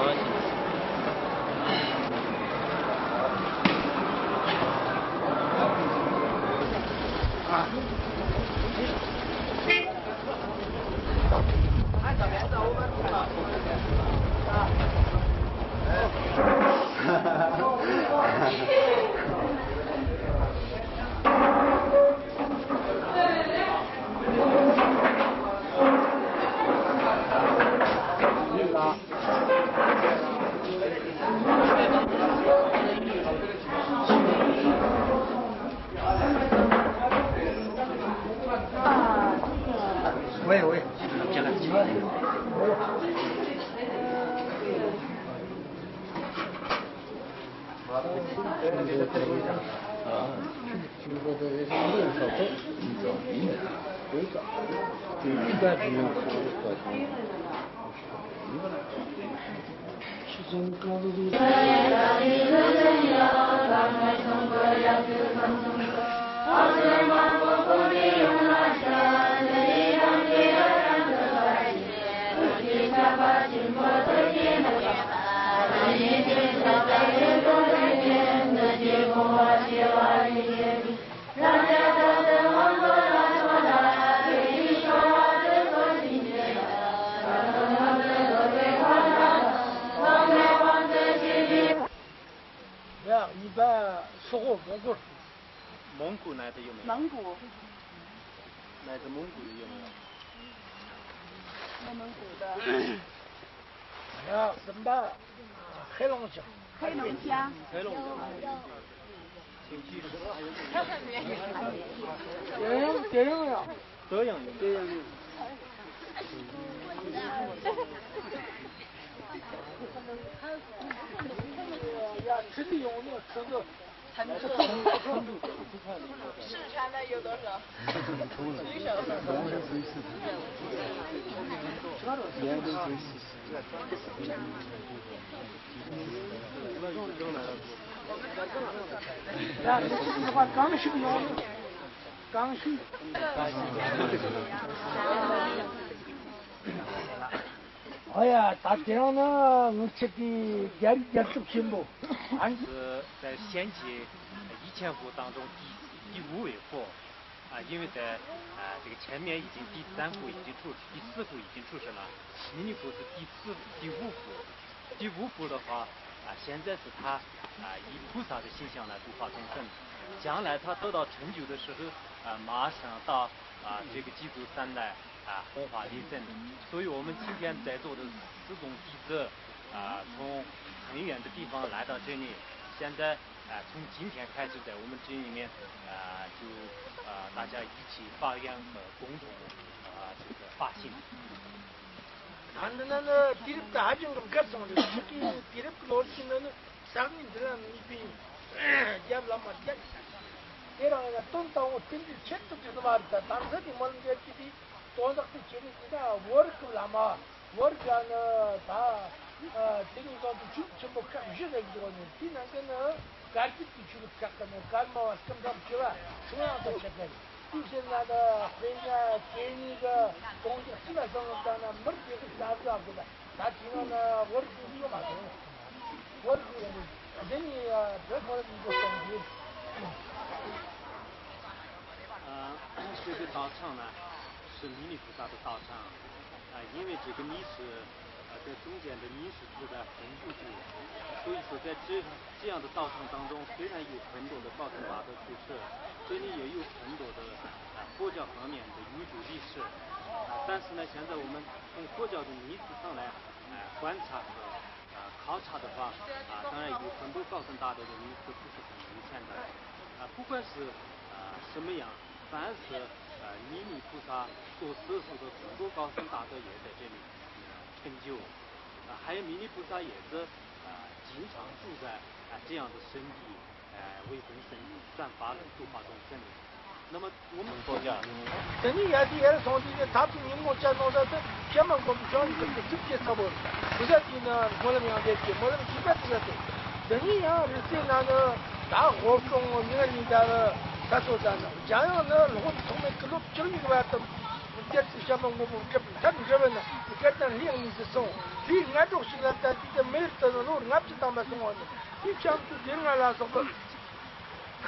喂，这个机会。一般说过蒙古来的有没有？蒙古。来自蒙古的有没有？内蒙古的。还有什么？黑龙江。黑龙江。黑龙江。德阳呀。德阳。这里有那车子，四川的有多少？刚需。哎呀，大街上呢，我吃的点都行不？是在县级1000户当中第5位户因为在这个前面已经第3户已经出，第4户已经出生了，迷你户是第5户，第5户的话现在是他以菩萨的形象来度化众生，将来他得到成就的时候马上到这个基督山来弘法利生，所以我们今天在座的4种弟子从很远的地方来到这里，现在从今天开始在我们这里面就大家一起发愿和共同这个发心。나는 디립 다 아진 좀 갔었는데 특히 디립 놓치면은 상인들은 이비 잡라마 잡 이러가 돈 타고 딘지 쳇도 되도 말다 당선이 뭔 게지 돈도 지리지나 워크라마 워크는 다 지리도 좀 가지고 있거든 디나는 갈비도 주고 갖고는 갈마 왔음도 좋아 중요하다 찾아야 이제나다 회냐 개니가 동지 쓰나서는 머리에 잡자고 나 지금은 워크 이거 맞아 워크는 괜히 저거는 이거 좀这个道场呢是弥勒菩萨的道场因为这个泥石在中间的泥石处在横住住，所以说在这样的道场当中，虽然有很多的高僧大德住持，这里也有很多的佛教方面的女主力士但是呢，现在我们从佛教的泥石上来观察和考察的话当然有很多高僧大德的泥石不是很明显的不管是什么样，凡是弥勒菩萨所摄受的很多高僧大德也在这里成就还有弥勒菩萨也是经常住在这样的圣地为众生散发了度化众生。那么我们国家等你也是从这个他们民国家弄的偏门我们讲你这个直接差不多不是的呢我们要在我们基本是的等你呀是这样的大活动我们你家的他说的这样呢如果从那个路就一个外头这次想把我们这他们这边呢，你看那两年是送，你俺都是那在这没得了，俺不当么送我的，你想去这俺拉说个，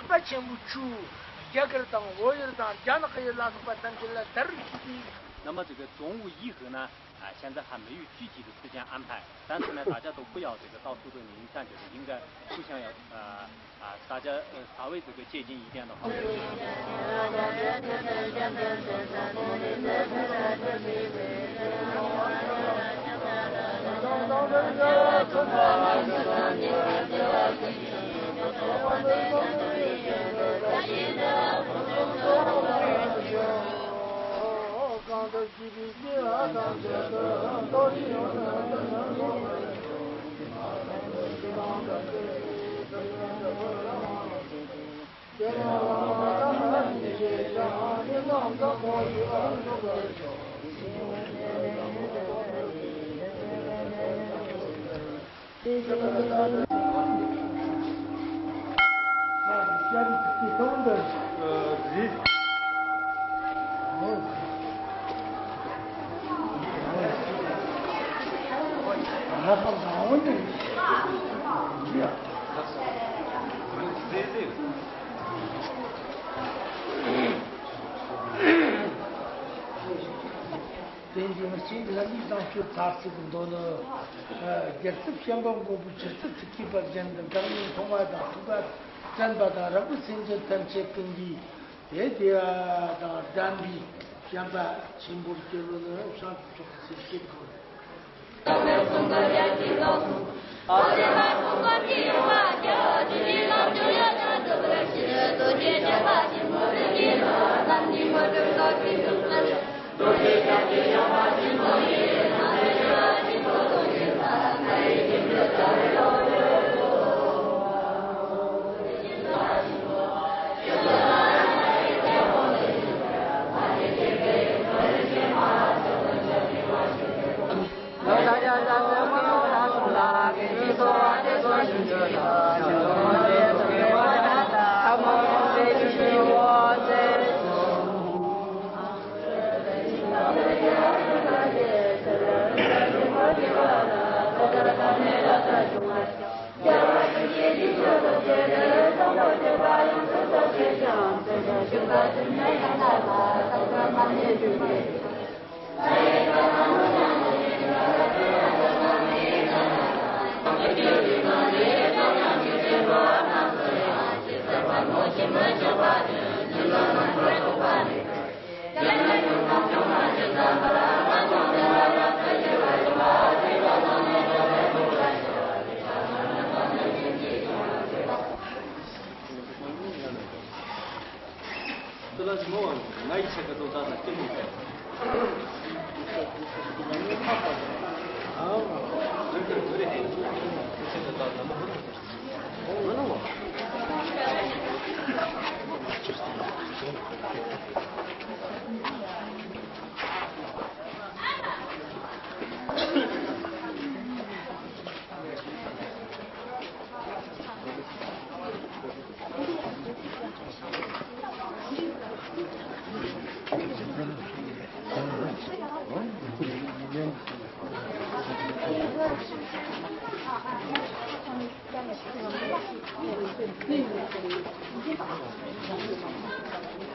把钱不出，这个当我也当，这样可以拉说把单进来，但是。那么这个中午以后呢，现在还没有具体的时间安排，但是呢，大家都不要这个到处的影响，就是应该互相要大家稍微这个接近一点的话。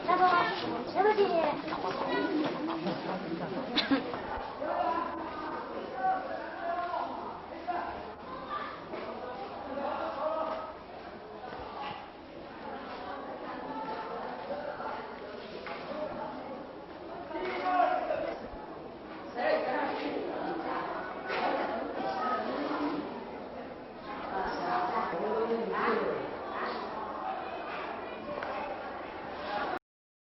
来吧，来吧，姐。